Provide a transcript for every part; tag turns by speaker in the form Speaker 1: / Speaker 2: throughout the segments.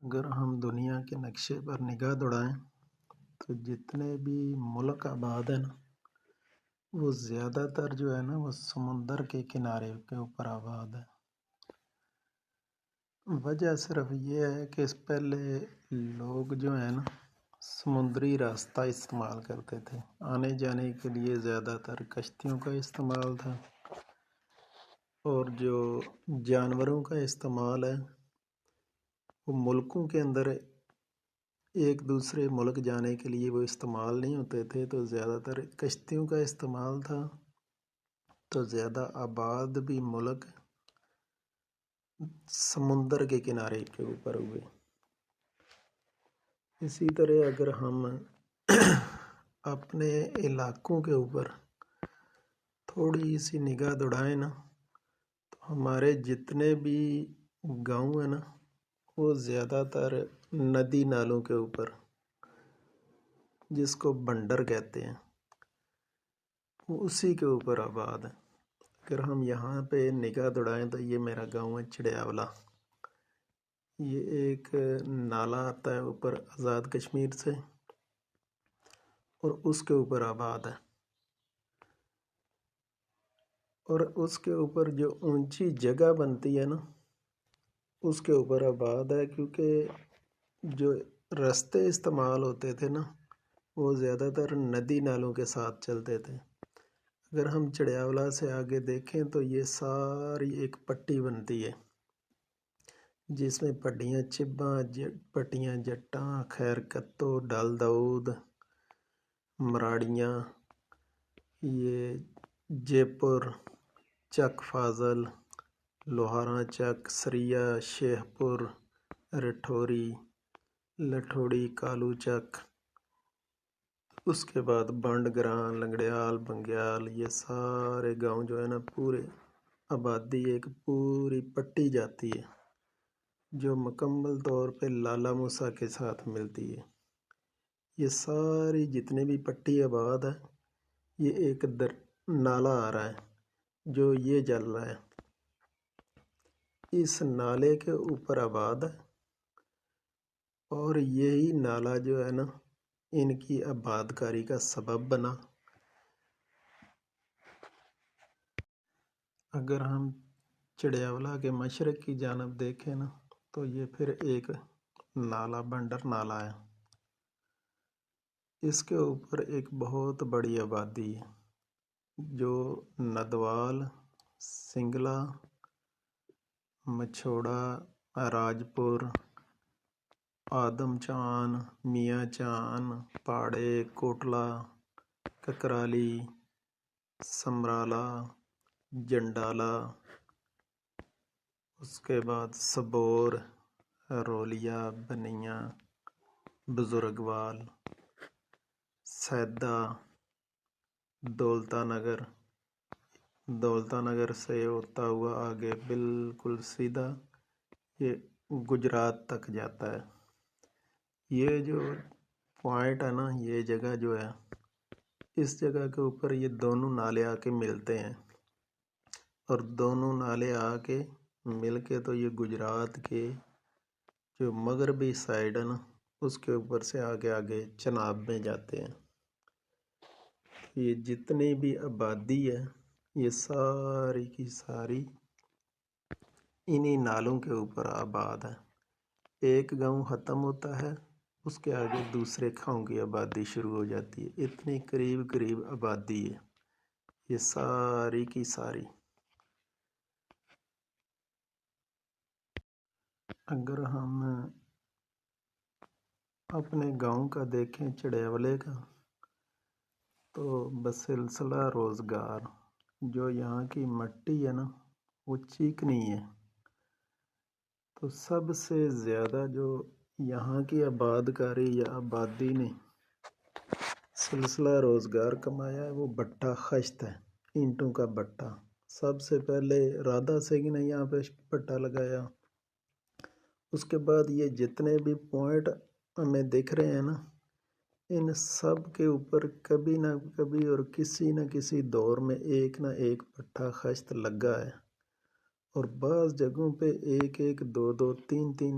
Speaker 1: اگر ہم دنیا کے نقشے پر نگاہ دوڑائیں تو جتنے بھی ملک آباد ہیں نا وہ زیادہ تر جو ہے نا وہ سمندر کے کنارے کے اوپر آباد ہے۔ وجہ صرف یہ ہے کہ اس پہلے لوگ جو ہیں نا سمندری راستہ استعمال کرتے تھے، آنے جانے کے لیے زیادہ تر کشتیوں کا استعمال تھا، اور جو جانوروں کا استعمال ہے وہ ملکوں کے اندر ایک دوسرے ملک جانے کے لیے وہ استعمال نہیں ہوتے تھے، تو زیادہ تر کشتیوں کا استعمال تھا، تو زیادہ آباد بھی ملک سمندر کے کنارے کے اوپر ہوئے۔ اسی طرح اگر ہم اپنے علاقوں کے اوپر تھوڑی سی نگاہ دوڑائیں نا تو ہمارے جتنے بھی گاؤں ہیں نا وہ زیادہ تر ندی نالوں کے اوپر، جس کو بنڈر کہتے ہیں، وہ اسی کے اوپر آباد ہے۔ اگر ہم یہاں پہ نگاہ دوڑائیں تو یہ میرا گاؤں ہے چڑیاولا، یہ ایک نالا آتا ہے اوپر آزاد کشمیر سے اور اس کے اوپر آباد ہے، اور اس کے اوپر جو اونچی جگہ بنتی ہے نا اس کے اوپر آباد ہے، کیونکہ جو راستے استعمال ہوتے تھے نا وہ زیادہ تر ندی نالوں کے ساتھ چلتے تھے۔ اگر ہم چڑیاولا سے آگے دیکھیں تو یہ ساری ایک پٹی بنتی ہے جس میں پٹیاں چباں، پٹیاں جٹاں، خیر کتو، ڈل داؤد، مراڑیاں، یہ جے پور، چک فاضل، لوہاراں چک، سریا، شیخ پور، رٹھوری، لٹھوڑی، کالو چک، اس کے بعد بانڈ گراں، لنگڑیال، بنگیال، یہ سارے گاؤں جو ہے نا پورے آبادی ایک پوری پٹی جاتی ہے جو مکمل طور پہ لالا موسیٰ کے ساتھ ملتی ہے۔ یہ ساری جتنے بھی پٹی آباد ہے یہ ایک نالا آ رہا ہے جو یہ جل رہا ہے، اس نالے کے اوپر آباد ہے، اور یہی نالا جو ہے نا ان کی آباد کاری کا سبب بنا۔ اگر ہم چڑیاولا کے مشرق کی جانب دیکھیں نا تو یہ پھر ایک نالا بنڈر نالا ہے، اس کے اوپر ایک بہت بڑی آبادی ہے جو ندوال، سنگلا، مچھوڑا، راجپور، آدم چان، میاں چان، پاڑے، کوٹلا، ککرالی، سمرالا، جنڈالا، اس کے بعد سبور، رولیا، بنیا، بزرگوال، سیدہ، دولتا نگر، دولتا نگر سے ہوتا ہوا آگے بالکل سیدھا یہ گجرات تک جاتا ہے۔ یہ جو پوائنٹ ہے نا، یہ جگہ جو ہے، اس جگہ کے اوپر یہ دونوں نالے آ کے ملتے ہیں، اور دونوں نالے آ کے مل کے تو یہ گجرات کے جو مغربی سائڈ ہے نا اس کے اوپر سے آگے آگے چناب میں جاتے ہیں۔ یہ جتنی بھی آبادی ہے یہ ساری کی ساری انہی نالوں کے اوپر آباد ہے۔ ایک گاؤں ختم ہوتا ہے، اس کے آگے دوسرے گاؤں کی آبادی شروع ہو جاتی ہے، اتنی قریب قریب آبادی ہے یہ ساری کی ساری۔ اگر ہم اپنے گاؤں کا دیکھیں چڑیاولے کا تو بسلسلہ روزگار جو یہاں کی مٹی ہے نا وہ چیکنی ہے، تو سب سے زیادہ جو یہاں کی آباد کاری یا آبادی نے سلسلہ روزگار کمایا ہے وہ بٹا خشت ہے، اینٹوں کا بٹا۔ سب سے پہلے رادھا سنگھ نے یہاں پہ بٹا لگایا، اس کے بعد یہ جتنے بھی پوائنٹ ہمیں دکھ رہے ہیں نا ان سب کے اوپر کبھی نہ کبھی اور کسی نہ کسی دور میں ایک نہ ایک بٹا خشت لگا ہے، اور بعض جگہوں پہ ایک ایک، دو دو، تین تین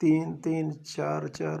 Speaker 1: 3-3, 4-4,